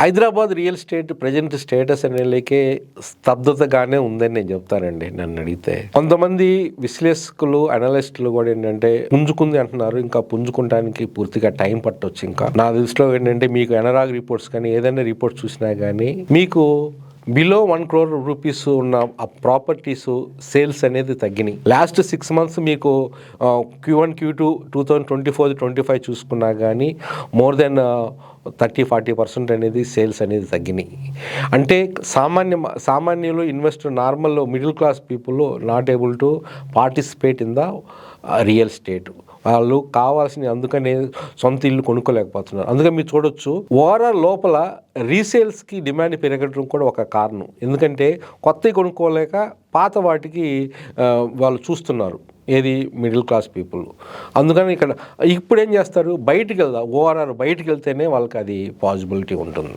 Hyderabad real estate present status అనేకే స్తబ్దతగానే ఉందని నేను చెప్తానండి. నన్ను అడిగితే కొంతమంది విశ్లేషకులు అనలిస్టులు కూడా ఏంటంటే పుంజుకుంది అంటున్నారు. ఇంకా పుంజుకుంటానికి పూర్తిగా టైం పట్టొచ్చు. ఇంకా నా దృష్టిలో ఏంటంటే మీకు ఎనరాగ్ రిపోర్ట్స్ కానీ ఏదైనా రిపోర్ట్ చూసినా కానీ మీకు బిలో 1 crore రూపీస్ ఉన్న ఆ ప్రాపర్టీస్ సేల్స్ అనేది తగ్గినాయి. లాస్ట్ 6 months మీకు Q1 Q2 2024-25 చూసుకున్నా కానీ మోర్ దెన్ 30-40% అనేది సేల్స్ అనేది తగ్గినాయి. అంటే సామాన్యులు investor normal middle class people not able to participate in the real estate. వాళ్ళు కావాల్సిన అందుకనే సొంత ఇల్లు కొనుక్కోలేకపోతున్నారు. అందుకని మీరు చూడొచ్చు ఓవరాల్ లోపల రీసేల్స్కి డిమాండ్ పెరగడం కూడా ఒక కారణం. ఎందుకంటే కొత్తవి కొనుక్కోలేక పాత వాటికి వాళ్ళు చూస్తున్నారు, ఏది మిడిల్ క్లాస్ పీపుల్. అందుకని ఇక్కడ ఇప్పుడు ఏం చేస్తారు, బయటికి వెళ్దాం, ఓవరాల్ బయటికి వెళ్తేనే వాళ్ళకి అది పాసిబిలిటీ ఉంటుంది.